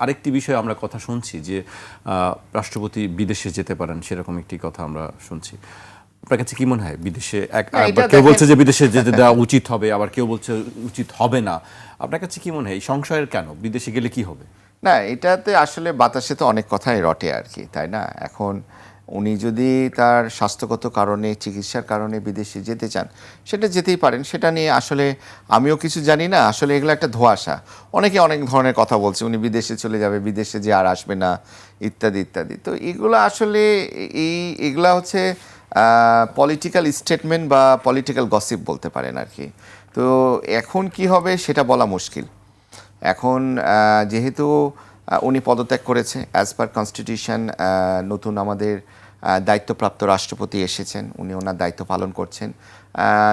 আরেকটি বিষয়ে আমরা কথা শুনছি যে রাষ্ট্রপতি বিদেশে যেতে পারেন, সেরকম একটি কথা আমরা শুনছি। আপনার কাছে কি মনে হয় বিদেশে কেউ বলছে যে বিদেশে যেতে দেওয়া উচিত হবে, আবার কেউ বলছে উচিত হবে না। আপনার কাছে কি মনে হয় এই সংশয়ের কেন, বিদেশে গেলে কি হবে? না, এটাতে আসলে বাতাসে তো অনেক কথাই রটে আর কি, তাই না? এখন উনি যদি তার স্বাস্থ্যগত কারণে, চিকিৎসার কারণে বিদেশে যেতে চান, সেটা যেতেই পারেন। সেটা নিয়ে আসলে আমিও কিছু জানি না। আসলে এগুলো একটা ধোঁয়াশা। অনেকে অনেক ধরনের কথা বলছে, উনি বিদেশে চলে যাবে, বিদেশে যে আর আসবে না, ইত্যাদি ইত্যাদি। তো এগুলো আসলে এগুলা হচ্ছে পলিটিক্যাল স্টেটমেন্ট বা পলিটিক্যাল গসিপ বলতে পারেন আর কি। তো এখন কি হবে সেটা বলা মুশকিল। এখন যেহেতু উনি পদত্যাগ করেছে, অ্যাজ পার কনস্টিটিউশন নতুন আমাদের দায়িত্বপ্রাপ্ত রাষ্ট্রপতি এসেছেন, উনি ওনার দায়িত্ব পালন করছেন।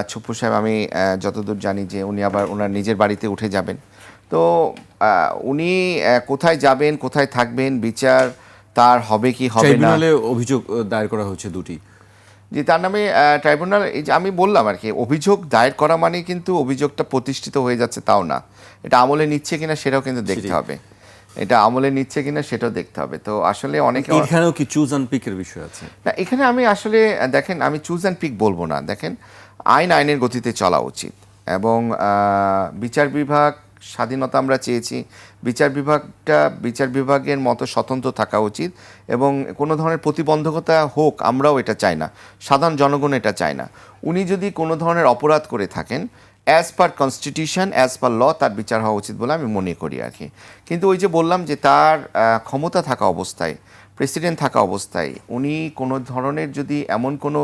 ছুপ্পু সাহেব, আমি যতদূর জানি যে উনি আবার ওনার নিজের বাড়িতে উঠে যাবেন। তো উনি কোথায় যাবেন, কোথায় থাকবেন, বিচার তার হবে কি হবে না। ট্রাইব্যুনালে অভিযোগ দায়ের করা হয়েছে দুটি। যে তার নামে ট্রাইব্যুনাল, এই যে আমি বললাম আর কি, অভিযোগ দায়ের করা মানে কিন্তু অভিযোগটা প্রতিষ্ঠিত হয়ে যাচ্ছে তাও না। এটা আমলে নিচ্ছে কিনা সেটাও কিন্তু দেখতে হবে। এটা আমলে নিচ্ছে কিনা সেটাও দেখতে হবে। তো আসলে অনেকে এখানেও কি চুজ অ্যান্ড পিকের বিষয় আছে? না, এখানে আমি আসলে দেখেন, আমি চুজ অ্যান্ড পিক বলবো না। দেখেন, আইনের গতিতে চলা উচিত এবং বিচার বিভাগ স্বাধীনতা আমরা চেয়েছি। বিচার বিভাগের মতো স্বতন্ত্র থাকা উচিত এবং কোনো ধরনের প্রতিবন্ধকতা হোক আমরাও এটা চাই না, সাধারণ জনগণ এটা চায় না। উনি যদি কোনো ধরনের অপরাধ করে থাকেন, as per constitution, as per law তার বিচার হওয়া উচিত বলে আমি মনে করি আর কি। কিন্তু ওই যে বললাম যে তার ক্ষমতা থাকা অবস্থায়, প্রেসিডেন্ট থাকা অবস্থায় উনি কোনো ধরনের যদি এমন কোনো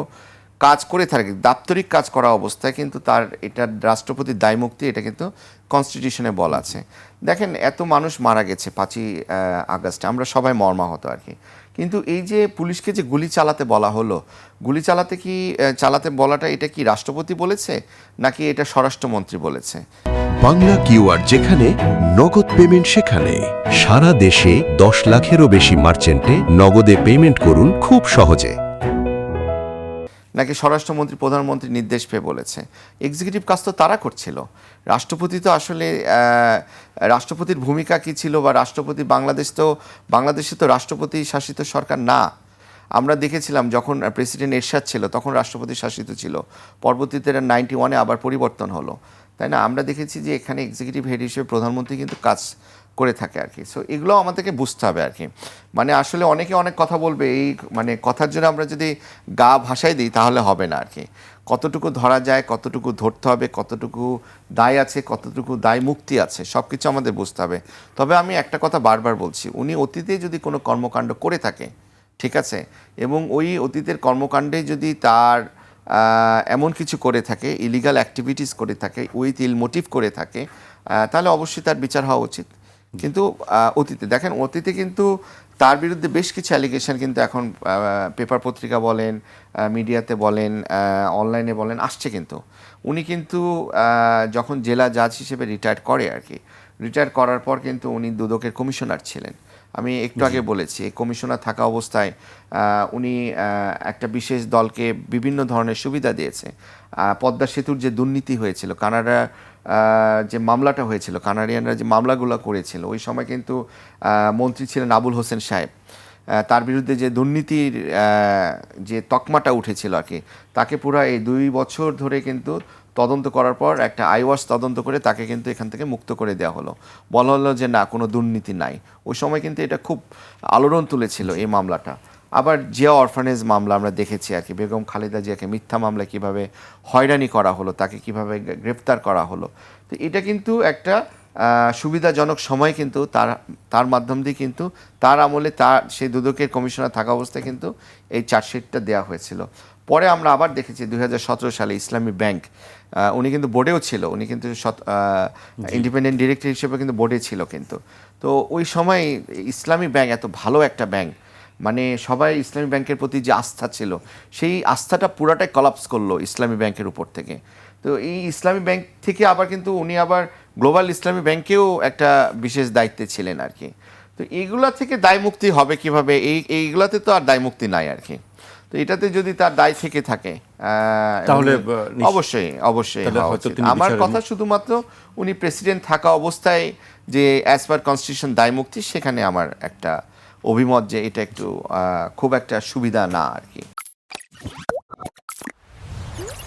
কাজ করে থাকে, দাপ্তরিক কাজ করা অবস্থায়, কিন্তু তার এটা রাষ্ট্রপতির দায়মুক্তি, এটা কিন্তু কনস্টিটিউশনে বলা আছে। দেখেন, এত মানুষ মারা গেছে 5ই আগস্টে, আমরা সবাই মর্মাহত আর কি। কিন্তু এই যে পুলিশকে যে গুলি চালাতে বলা হলো, গুলি চালাতে বলাটা এটা কি রাষ্ট্রপতি বলেছে নাকি এটা স্বরাষ্ট্রমন্ত্রী বলেছে? বাংলা কিউআর যেখানে নগদ পেমেন্ট সেখানে। সারা দেশে 10 লাখেরও বেশি মার্চেন্টে নগদে পেমেন্ট করুন খুব সহজে। নাকি স্বরাষ্ট্রমন্ত্রী, প্রধানমন্ত্রী নির্দেশ পেয়ে বলেছে? এক্সিকিউটিভ কাজ তো তারা করছিল। রাষ্ট্রপতি তো আসলে রাষ্ট্রপতির ভূমিকা কী ছিল, বা রাষ্ট্রপতি বাংলাদেশে তো রাষ্ট্রপতি শাসিত সরকার না। আমরা দেখেছিলাম যখন প্রেসিডেন্ট এরশাদ ছিল তখন রাষ্ট্রপতি শাসিত ছিল, পরবর্তীতে 91-এ আবার পরিবর্তন হলো, তাই না? আমরা দেখেছি যে এখানে এক্সিকিউটিভ হেড হিসেবে প্রধানমন্ত্রী কিন্তু কাজ করে থাকে আর কি। সো এগুলো আমাদেরকে বুঝতে হবে আর কি। মানে আসলে অনেকে অনেক কথা বলবে, এই মানে কথার জন্য আমরা যদি গা ভাসাই দিই তাহলে হবে না আর কি। কতটুকু ধরা যায়, কতটুকু ধরতে হবে, কতটুকু দায় আছে, কতটুকু দায় মুক্তি আছে, সব কিছু আমাদের বুঝতে হবে। তবে আমি একটা কথা বারবার বলছি, উনি অতীতে যদি কোনো কর্মকাণ্ড করে থাকে, ঠিক আছে, এবং ওই অতীতের কর্মকাণ্ডে যদি তার এমন কিছু করে থাকে, ইলিগাল অ্যাক্টিভিটিস করে থাকে, উইথ ইল মোটিভ করে থাকে, তাহলে অবশ্যই তার বিচার হওয়া উচিত। কিন্তু অতীতে কিন্তু তার বিরুদ্ধে বেশ কিছু অ্যালিগেশন কিন্তু এখন পেপার পত্রিকা বলেন, মিডিয়াতে বলেন, অনলাইনে বলেন, আসছে। কিন্তু উনি কিন্তু যখন জেলা জাজ হিসেবে রিটায়ার করে আর কি, রিটায়ার করার পর কিন্তু উনি দুদকের কমিশনার ছিলেন। আমি একটু আগে বলেছি, কমিশনার থাকা অবস্থায় উনি একটা বিশেষ দলকে বিভিন্ন ধরনের সুবিধা দিয়েছে। পদ্মা সেতুর যে দুর্নীতি হয়েছিল, যে মামলাটা হয়েছিল, কানাডিয়ানরা যে মামলাগুলো করেছিল, ওই সময় কিন্তু মন্ত্রী ছিলেন আবুল হোসেন সাহেব। তার বিরুদ্ধে যে দুর্নীতির যে তকমাটা উঠেছিল আর কি, তাকে পুরো এই 2 বছর ধরে কিন্তু তদন্ত করার পর একটা আইওয়াস তদন্ত করে তাকে কিন্তু এখান থেকে মুক্ত করে দেওয়া হলো। বলা হলো যে না, কোনো দুর্নীতি নাই। ওই সময় কিন্তু এটা খুব আলোড়ন তুলেছিল এই মামলাটা। আবার জিয়া অরফানেজ মামলা আমরা দেখেছি আর কি, বেগম খালেদা জিয়াকে মিথ্যা মামলায় কীভাবে হয়রানি করা হলো, তাকে কিভাবে গ্রেফতার করা হলো। তো এটা কিন্তু একটা সুবিধাজনক সময় কিন্তু তার মাধ্যম দিয়ে কিন্তু তার আমলে সেই দুদকের কমিশনার থাকা অবস্থায় কিন্তু এই চার্জশিটটা দেওয়া হয়েছিল। পরে আমরা আবার দেখেছি 2017 সালে ইসলামী ব্যাংক, উনি কিন্তু বোর্ডেও ছিল, উনি কিন্তু ইন্ডিপেন্ডেন্ট ডিরেক্টর হিসেবে কিন্তু বোর্ডে ছিল কিন্তু। তো ওই সময় ইসলামী ব্যাংক এত ভালো একটা ব্যাংক, মানে সবাই ইসলামী ব্যাংকের প্রতি যে আস্থা ছিল, সেই আস্থাটা পুরাটাই কলাপস করলো ইসলামী ব্যাংকের উপর থেকে। তো এই ইসলামী ব্যাংক থেকে আবার কিন্তু উনি আবার গ্লোবাল ইসলামী ব্যাংকেও একটা বিশেষ দায়িত্বে ছিলেন আর কি। তো এইগুলা থেকে দায়মুক্তি হবে কিভাবে? এইগুলাতে তো আর দায়মুক্তি নাই আর কি। তো এটাতে যদি তার দায় থেকে থাকে তাহলে অবশ্যই তাহলে হওয়া হয়তো উচিত। তিনি আমার বিচারের কথা শুধুমাত্র উনি প্রেসিডেন্ট থাকা অবস্থায় যে অ্যাজ পার কনস্টিটিউশন দায়মুক্তি, সেখানে আমার একটা অভিমত যে এটা একটু খুব একটা সুবিধা না আর কি।